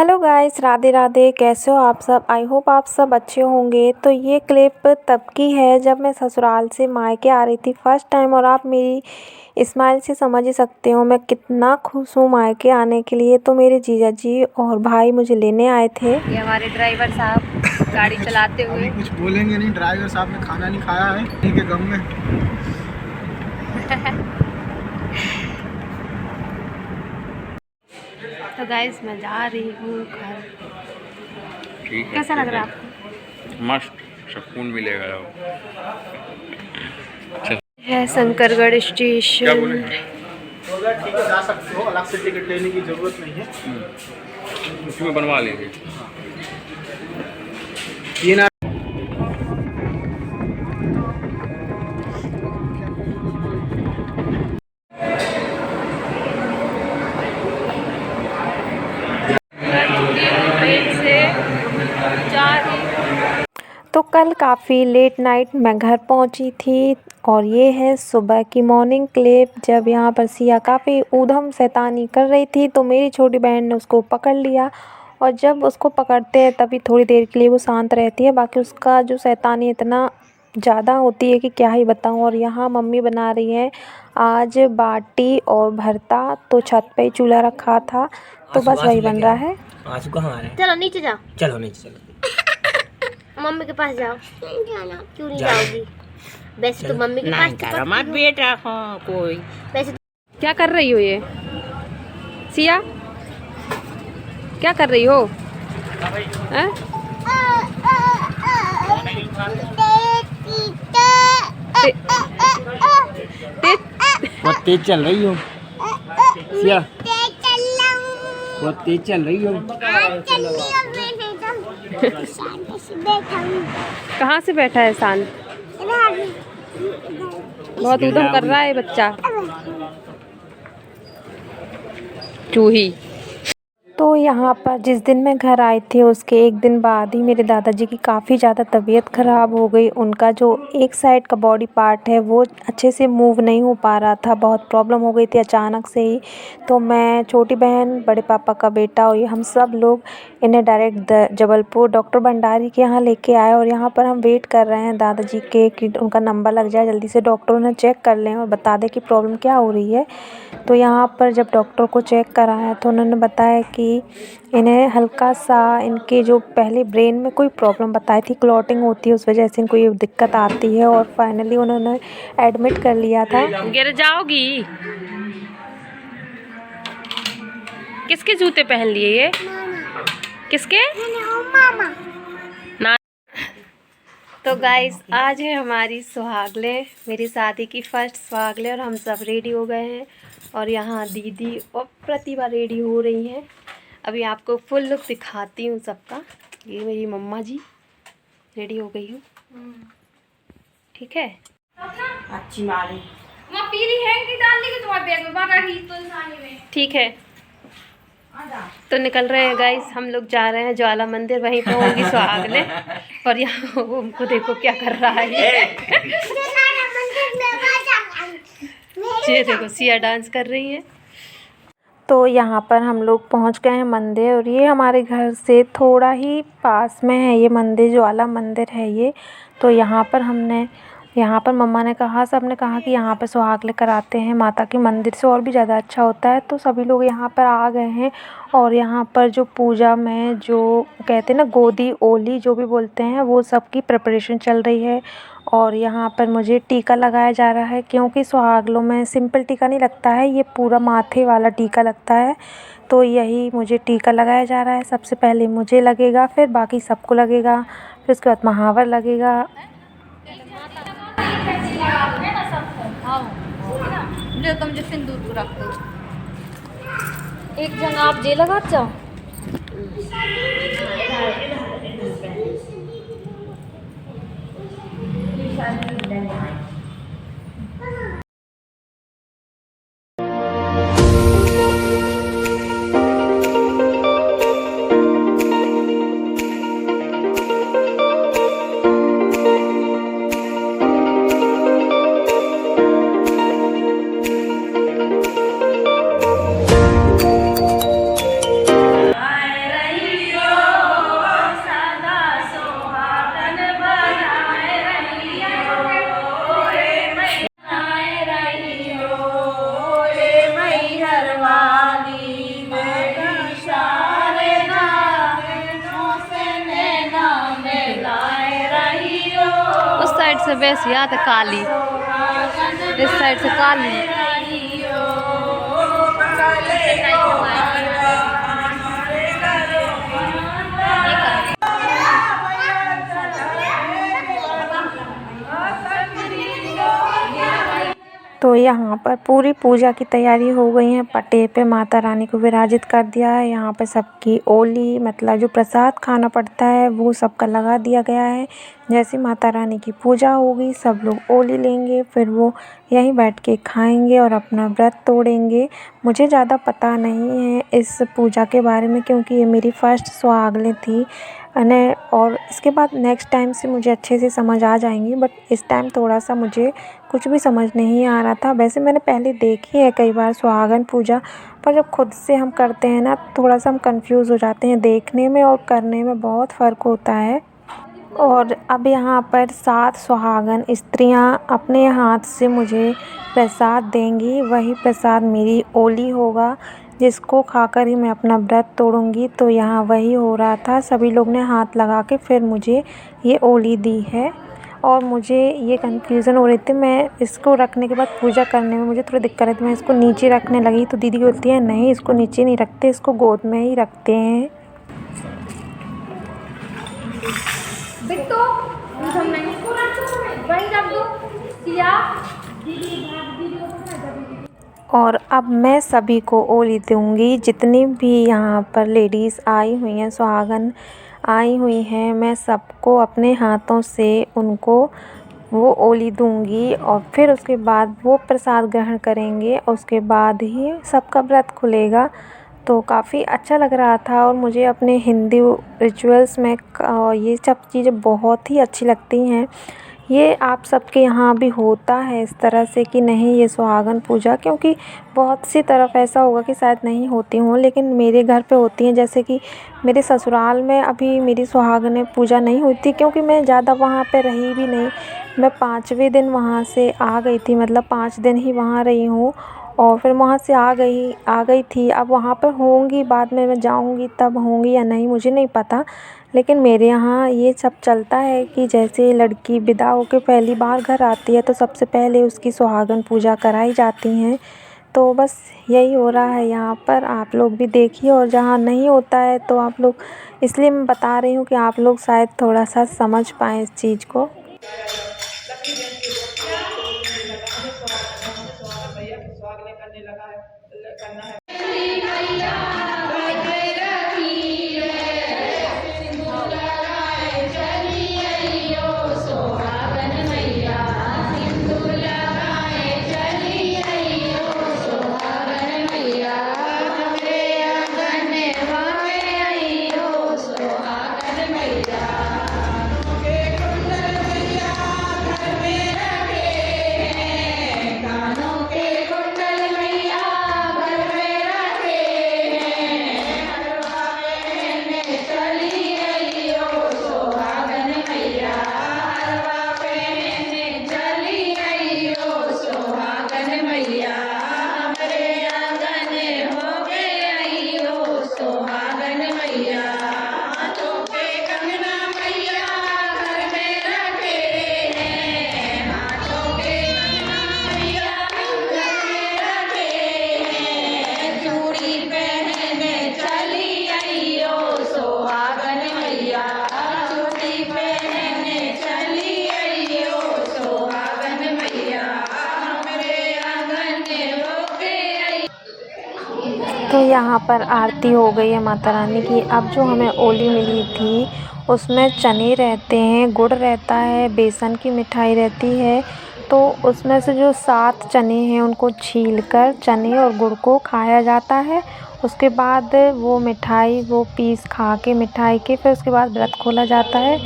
Hello guys, Radhe Radhe. कैसे हो आप सब? आई होप आप सब अच्छे होंगे। तो ये क्लिप तब की है जब मैं ससुराल से मायके आ रही थी फर्स्ट टाइम, और आप मेरी स्माइल से समझ ही सकते हो मैं कितना खुश हूँ मायके आने के लिए। तो मेरे जीजा जी और भाई मुझे लेने आए थे। ये हमारे ड्राइवर साहब गाड़ी चलाते हुए। अभी कुछ बोलेंगे नहीं, ड्राइवर साहब ने खाना नहीं खाया है इन्हीं के गम में। तो गाइस मैं जा रही हूँ घर। ठीक है, कैसा लग रहा है आपको? मस्त सुकून मिलेगा। है शंकरगढ़ क्या स्टेशन। बोले? ठीक है, जा सकते हो, अलग से टिकट लेने की जरूरत नहीं है। उसी में बनवा लीजिए। ये ना ट्रेन से जा रही। तो कल काफ़ी लेट नाइट मैं घर पहुंची थी, और ये है सुबह की मॉर्निंग क्लिप जब यहाँ पर सिया काफ़ी ऊधम शैतानी कर रही थी। तो मेरी छोटी बहन ने उसको पकड़ लिया, और जब उसको पकड़ते हैं तभी थोड़ी देर के लिए वो शांत रहती है। बाकी उसका जो शैतानी इतना ज़्यादा होती है कि क्या ही बताऊँ। और यहाँ मम्मी बना रही है आज बाटी और भरता। तो छत पे ही चूल्हा रखा था, तो बस वही बन रहा है। आंसू कहाँ आ रहे हैं? चलो नीचे जाओ। चलो नीचे चलो। मम्मी के पास जाओ। क्यों नहीं जाओगी? वैसे तो मम्मी के पास करो मत बेटा। हाँ कोई वैसे क्या कर रही हो ये सिया? क्या कर रही हो? हैं? बहुत तेज चल रही हो सिया, बहुत तेज चल रही हो। कहाँ से बैठा है शांत? बहुत ऊधम कर रहा है बच्चा। चूही। तो यहाँ पर जिस दिन मैं घर आई थी उसके एक दिन बाद ही मेरे दादाजी की काफ़ी ज़्यादा तबीयत ख़राब हो गई। उनका जो एक साइड का बॉडी पार्ट है वो अच्छे से मूव नहीं हो पा रहा था, बहुत प्रॉब्लम हो गई थी अचानक से ही। तो मैं, छोटी बहन, बड़े पापा का बेटा और ये हम सब लोग इन्हें डायरेक्ट जबलपुर डॉक्टर भंडारी के यहाँ लेके आए। और यहाँ पर हम वेट कर रहे हैं दादाजी के कि उनका नंबर लग जाए, जल्दी से डॉक्टर उन्हें चेक कर लें और बता दें कि प्रॉब्लम क्या हो रही है। तो यहाँ पर जब डॉक्टर को चेक कराया तो उन्होंने बताया कि इन्हें हल्का सा, इनके जो पहले ब्रेन में कोई प्रॉब्लम बताई थी, क्लॉटिंग होती है, उस वजह से इनको ये दिक्कत आती है। और फाइनली उन्होंने एडमिट कर लिया था। गिर जाओगी। किसके जूते पहन लिए ये? किसके? ना। तो गाइस आज है हमारी सुहागले, मेरी शादी की फर्स्ट सुहागले, और हम सब रेडी हो गए हैं। और यहाँ दीदी और प्रतिभा रेडी हो रही हैं। अभी आपको फुल लुक दिखाती हूँ सबका। ये मेरी मम्मा जी रेडी हो गई हूँ। ठीक है। अच्छी मारी पीली हैंकी डाल दी तुम्हारे बैग में, बाटा ही तो सानी में। ठीक है। तो निकल रहे हैं गाइस, हम लोग जा रहे हैं ज्वाला मंदिर, वहीं पे होंगी सुहागले। और यहाँ वो उनको देखो क्या कर रहा है। ये देखो सिया डांस कर रही है। तो यहाँ पर हम लोग पहुँच गए हैं मंदिर, और ये हमारे घर से थोड़ा ही पास में है ये मंदिर, ज्वाला मंदिर है ये। तो यहाँ पर मम्मा ने कहा, सब ने कहा कि यहाँ पर सुहागले कराते हैं माता के मंदिर से और भी ज़्यादा अच्छा होता है। तो सभी लोग यहाँ पर आ गए हैं। और यहाँ पर जो पूजा में जो कहते हैं ना, गोदी ओली जो भी बोलते हैं, वो सब की प्रिपरेशन चल रही है। और यहाँ पर मुझे टीका लगाया जा रहा है, क्योंकि सुहागलों में सिंपल टीका नहीं लगता है, ये पूरा माथे वाला टीका लगता है। तो यही मुझे टीका लगाया जा रहा है। सबसे पहले मुझे लगेगा, फिर बाकी सबको लगेगा, फिर उसके बाद महावर लगेगा। एक जन आप जे लगा जाओ। ऐसी आते काली, इस साइड से काली। तो यहाँ पर पूरी पूजा की तैयारी हो गई है। पटे पे माता रानी को विराजित कर दिया है। यहाँ पर सबकी ओली मतलब जो प्रसाद खाना पड़ता है वो सबका लगा दिया गया है। जैसे माता रानी की पूजा होगी सब लोग ओली लेंगे, फिर वो यहीं बैठ के खाएंगे और अपना व्रत तोड़ेंगे। मुझे ज़्यादा पता नहीं है इस पूजा के बारे में क्योंकि ये मेरी फर्स्ट सुहागले थी और इसके बाद नेक्स्ट टाइम से मुझे अच्छे से समझ आ जाएंगी, बट इस टाइम थोड़ा सा मुझे कुछ भी समझ नहीं आ रहा था। वैसे मैंने पहले देखी है कई बार सुहागन पूजा, पर जब खुद से हम करते हैं ना थोड़ा सा हम कंफ्यूज हो जाते हैं। देखने में और करने में बहुत फ़र्क होता है। और अब यहाँ पर 7 सुहागन स्त्रियाँ अपने हाथ से मुझे प्रसाद देंगी। वही प्रसाद मेरी ओली होगा जिसको खाकर ही मैं अपना व्रत तोड़ूंगी। तो यहाँ वही हो रहा था, सभी लोग ने हाथ लगा के फिर मुझे ये ओली दी है। और मुझे ये कन्फ्यूज़न हो रही थी, मैं इसको रखने के बाद पूजा करने में मुझे थोड़ी दिक्कत है, तो मैं इसको नीचे रखने लगी तो दीदी बोलती है नहीं इसको नीचे नहीं रखते, इसको गोद में ही रखते हैं। और अब मैं सभी को ओली दूँगी। जितनी भी यहाँ पर लेडीज़ आई हुई हैं, सुहागन आई हुई हैं, मैं सबको अपने हाथों से उनको वो ओली दूँगी और फिर उसके बाद वो प्रसाद ग्रहण करेंगे। उसके बाद ही सबका व्रत खुलेगा। तो काफ़ी अच्छा लग रहा था और मुझे अपने हिंदू रिचुअल्स में ये सब चीज़ें बहुत ही अच्छी लगती हैं। ये आप सबके यहाँ भी होता है इस तरह से कि नहीं ये सुहागन पूजा, क्योंकि बहुत सी तरफ ऐसा होगा कि शायद नहीं होती हों, लेकिन मेरे घर पे होती हैं। जैसे कि मेरे ससुराल में अभी मेरी सुहागन पूजा नहीं हुई थी क्योंकि मैं ज़्यादा वहाँ पे रही भी नहीं। मैं 5वें दिन वहाँ से आ गई थी, मतलब 5 दिन ही वहाँ रही हूँ और फिर वहाँ से आ गई थी। अब वहाँ पर होंगी, बाद में मैं जाऊँगी तब होंगी या नहीं मुझे नहीं पता, लेकिन मेरे यहाँ ये सब चलता है कि जैसे लड़की विदा होकर पहली बार घर आती है तो सबसे पहले उसकी सुहागन पूजा कराई जाती हैं। तो बस यही हो रहा है यहाँ पर, आप लोग भी देखिए। और जहाँ नहीं होता है तो आप लोग, इसलिए मैं बता रही हूँ कि आप लोग शायद थोड़ा सा समझ पाएँ इस चीज़ को। तो यहाँ पर आरती हो गई है माता रानी की। अब जो हमें ओली मिली थी उसमें चने रहते हैं, गुड़ रहता है, बेसन की मिठाई रहती है। तो उसमें से जो 7 चने हैं उनको छीलकर चने और गुड़ को खाया जाता है। उसके बाद वो मिठाई वो पीस खा के मिठाई के फिर उसके बाद व्रत खोला जाता है।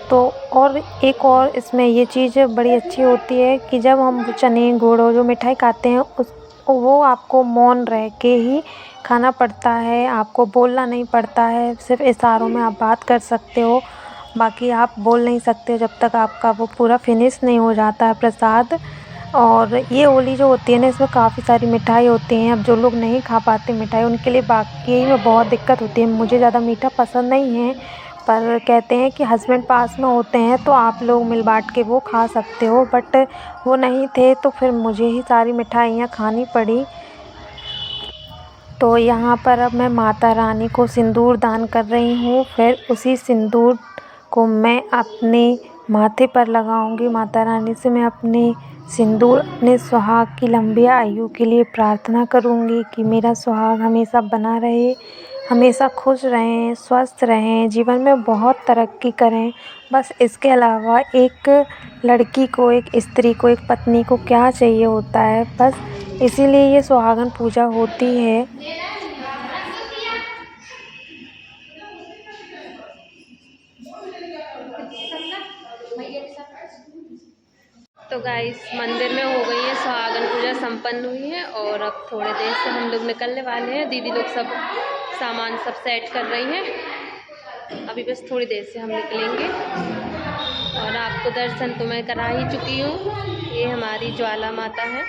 तो और एक और इसमें ये चीज़ बड़ी अच्छी होती है कि जब हम चने गुड़ और जो मिठाई खाते हैं वो आपको मौन रह के ही खाना पड़ता है, आपको बोलना नहीं पड़ता है। सिर्फ इशारों में आप बात कर सकते हो, बाकी आप बोल नहीं सकते जब तक आपका वो पूरा फिनिश नहीं हो जाता है प्रसाद। और ये ओली जो होती है ना इसमें काफ़ी सारी मिठाई होती हैं। अब जो लोग नहीं खा पाते मिठाई उनके लिए बाकी में बहुत दिक्कत होती है। मुझे ज़्यादा मीठा पसंद नहीं है, पर कहते हैं कि हस्बैंड पास में होते हैं तो आप लोग मिल बाँट के वो खा सकते हो, बट वो नहीं थे तो फिर मुझे ही सारी मिठाइयाँ खानी पड़ी। तो यहाँ पर अब मैं माता रानी को सिंदूर दान कर रही हूँ। फिर उसी सिंदूर को मैं अपने माथे पर लगाऊंगी। माता रानी से मैं अपने सिंदूर अपने सुहाग की लंबी आयु के लिए प्रार्थना करूंगी कि मेरा सुहाग हमेशा बना रहे, हमेशा खुश रहें, स्वस्थ रहें, जीवन में बहुत तरक्की करें। बस इसके अलावा एक लड़की को, एक स्त्री को, एक पत्नी को क्या चाहिए होता है, बस इसीलिए ये सुहागन पूजा होती है। तो गाइस मंदिर में हो गई है सुहागन पूजा संपन्न हुई है और अब थोड़ी देर से हम लोग निकलने वाले हैं। दीदी लोग सब सामान सब सेट कर रही हैं। अभी बस थोड़ी देर से हम निकलेंगे और आपको दर्शन तो मैं करा ही चुकी हूँ। ये हमारी ज्वाला माता है।